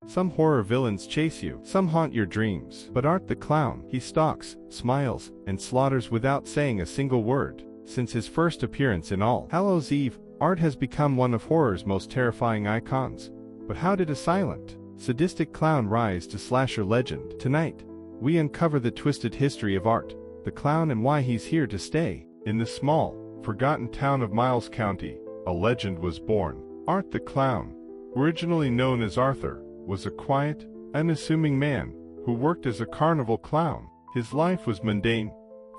Some horror villains chase you, some haunt your dreams. But Art the Clown, he stalks, smiles, and slaughters without saying a single word. Since his first appearance in All Hallows Eve, Art has become one of horror's most terrifying icons. But how did a silent, sadistic clown rise to slasher legend? Tonight, we uncover the twisted history of Art the Clown and why he's here to stay. In the small, forgotten town of Miles County, a legend was born. Art the Clown, originally known as Arthur, was a quiet, unassuming man who worked as a carnival clown. His life was mundane,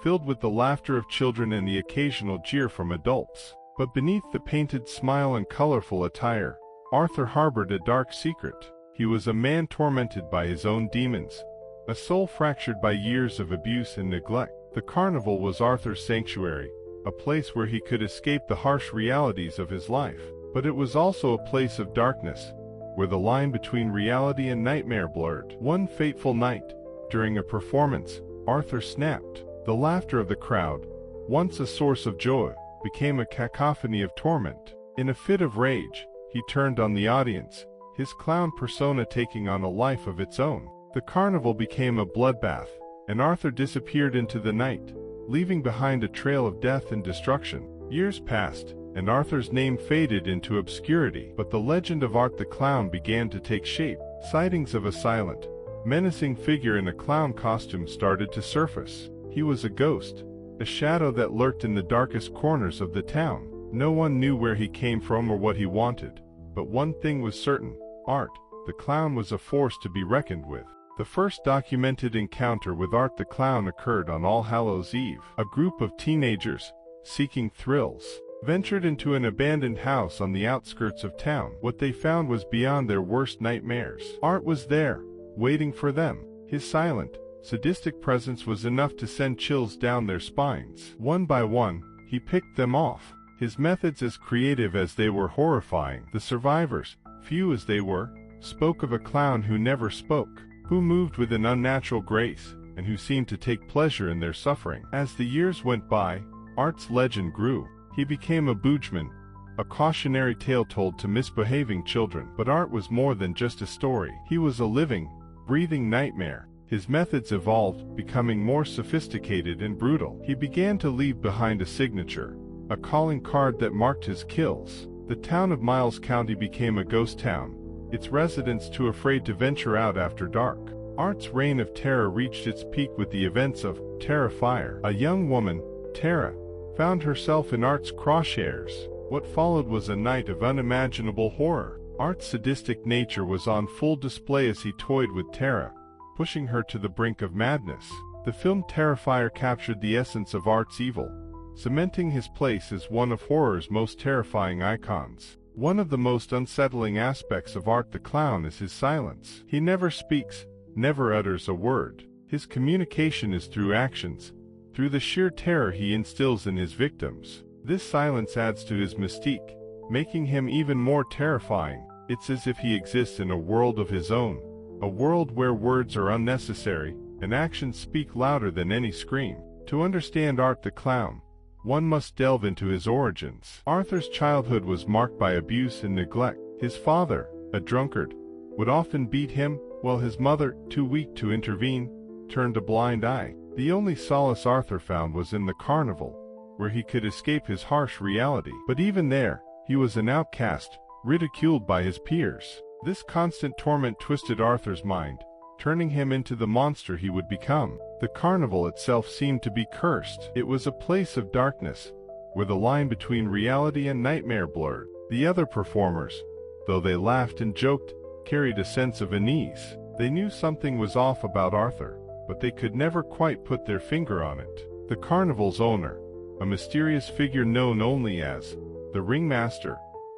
filled with the laughter of children and the occasional jeer from adults. But beneath the painted smile and colorful attire, Arthur harbored a dark secret. He was a man tormented by his own demons, a soul fractured by years of abuse and neglect. The carnival was Arthur's sanctuary, a place where he could escape the harsh realities of his life. But it was also a place of darkness, where the line between reality and nightmare blurred. One fateful night, during a performance, Arthur snapped. The laughter of the crowd, once a source of joy, became a cacophony of torment. In a fit of rage, he turned on the audience, his clown persona taking on a life of its own. The carnival became a bloodbath, and Arthur disappeared into the night, leaving behind a trail of death and destruction. Years passed, and Arthur's name faded into obscurity, but the legend of Art the Clown began to take shape. Sightings of a silent, menacing figure in a clown costume started to surface. He was a ghost, a shadow that lurked in the darkest corners of the town. No one knew where he came from or what he wanted, but one thing was certain: Art the Clown was a force to be reckoned with. The first documented encounter with Art the Clown occurred on All Hallows Eve. A group of teenagers, seeking thrills, ventured into an abandoned house on the outskirts of town. What they found was beyond their worst nightmares. Art was there, waiting for them. His silent, sadistic presence was enough to send chills down their spines. One by one, he picked them off, his methods as creative as they were horrifying. The survivors, few as they were, spoke of a clown who never spoke, who moved with an unnatural grace, and who seemed to take pleasure in their suffering. As the years went by, Art's legend grew. He became a boogeyman, a cautionary tale told to misbehaving children. But Art was more than just a story. He was a living, breathing nightmare. His methods evolved, becoming more sophisticated and brutal. He began to leave behind a signature, a calling card that marked his kills. The town of Miles County became a ghost town, its residents too afraid to venture out after dark. Art's reign of terror reached its peak with the events of Terrifier. A young woman, Tara, found herself in Art's crosshairs. What followed was a night of unimaginable horror. Art's sadistic nature was on full display as he toyed with Tara, pushing her to the brink of madness. The film Terrifier captured the essence of Art's evil, cementing his place as one of horror's most terrifying icons. One of the most unsettling aspects of Art the Clown is his silence. He never speaks, never utters a word. His communication is through actions, through the sheer terror he instills in his victims. This silence adds to his mystique, making him even more terrifying. It's as if he exists in a world of his own, a world where words are unnecessary, and actions speak louder than any scream. To understand Art the Clown, one must delve into his origins. Arthur's childhood was marked by abuse and neglect. His father, a drunkard, would often beat him, while his mother, too weak to intervene, turned a blind eye. The only solace Arthur found was in the carnival, where he could escape his harsh reality. But even there, he was an outcast, ridiculed by his peers. This constant torment twisted Arthur's mind, turning him into the monster he would become. The carnival itself seemed to be cursed. It was a place of darkness, where the line between reality and nightmare blurred. The other performers, though they laughed and joked, carried a sense of unease. They knew something was off about Arthur, but they could never quite put their finger on it. The carnival's owner, a mysterious figure known only as the ringmaster,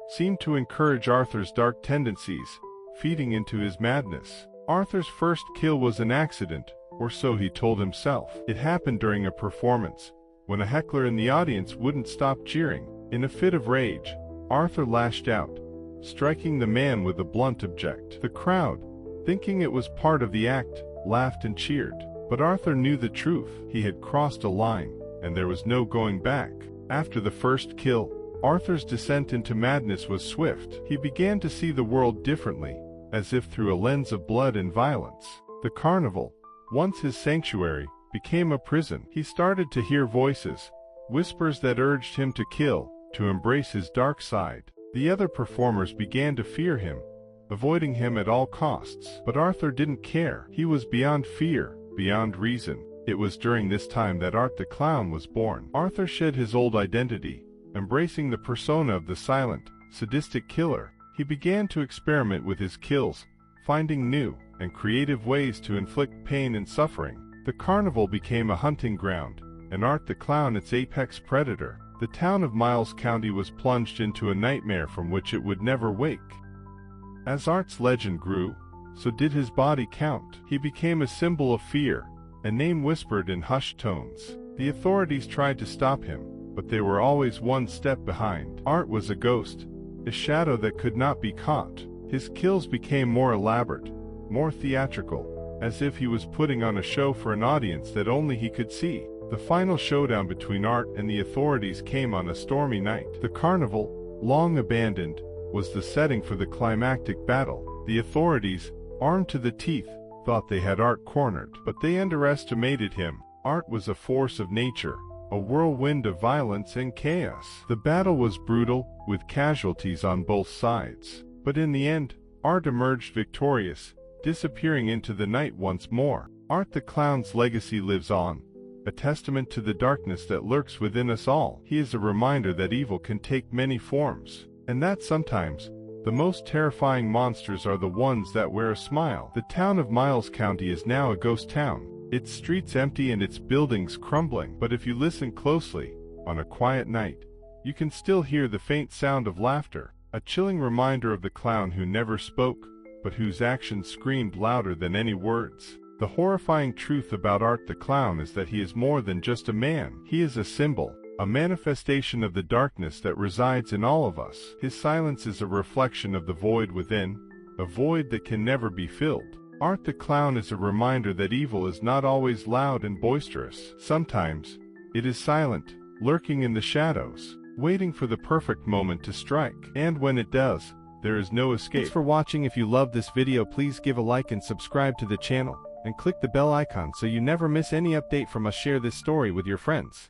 seemed to encourage Arthur's dark tendencies, feeding into his madness. Arthur's first kill was an accident, or so he told himself. It happened during a performance, when a heckler in the audience wouldn't stop jeering. In a fit of rage, Arthur lashed out, striking the man with a blunt object. The crowd, thinking it was part of the act, laughed and cheered. But Arthur knew the truth. He had crossed a line, and there was no going back. After the first kill, Arthur's descent into madness was swift. He began to see the world differently, as if through a lens of blood and violence. The carnival, once his sanctuary, became a prison. He started to hear voices, whispers that urged him to kill, to embrace his dark side. The other performers began to fear him, avoiding him at all costs. But Arthur didn't care. He was beyond fear, beyond reason. It was during this time that Art the Clown was born. Arthur shed his old identity, embracing the persona of the silent, sadistic killer. He began to experiment with his kills, finding new and creative ways to inflict pain and suffering. The carnival became a hunting ground, and Art the Clown its apex predator. The town of Miles County was plunged into a nightmare from which it would never wake. As Art's legend grew, so did his body count. He became a symbol of fear, a name whispered in hushed tones. The authorities tried to stop him, but they were always one step behind. Art was a ghost, a shadow that could not be caught. His kills became more elaborate, more theatrical, as if he was putting on a show for an audience that only he could see. The final showdown between Art and the authorities came on a stormy night. The carnival, long abandoned, was the setting for the climactic battle. The authorities, armed to the teeth, thought they had Art cornered, but they underestimated him. Art was a force of nature, a whirlwind of violence and chaos. The battle was brutal, with casualties on both sides. But in the end, Art emerged victorious, disappearing into the night once more. Art the Clown's legacy lives on, a testament to the darkness that lurks within us all. He is a reminder that evil can take many forms, and that sometimes, the most terrifying monsters are the ones that wear a smile. The town of Miles County is now a ghost town, its streets empty and its buildings crumbling. But if you listen closely, on a quiet night, you can still hear the faint sound of laughter, a chilling reminder of the clown who never spoke, but whose actions screamed louder than any words. The horrifying truth about Art the Clown is that he is more than just a man. He is a symbol, a manifestation of the darkness that resides in all of us. His silence is a reflection of the void within, a void that can never be filled. Art the Clown is a reminder that evil is not always loud and boisterous. Sometimes, it is silent, lurking in the shadows, waiting for the perfect moment to strike. And when it does, there is no escape. Thanks for watching. If you loved this video, please give a like and subscribe to the channel, and click the bell icon so you never miss any update from us. Share this story with your friends.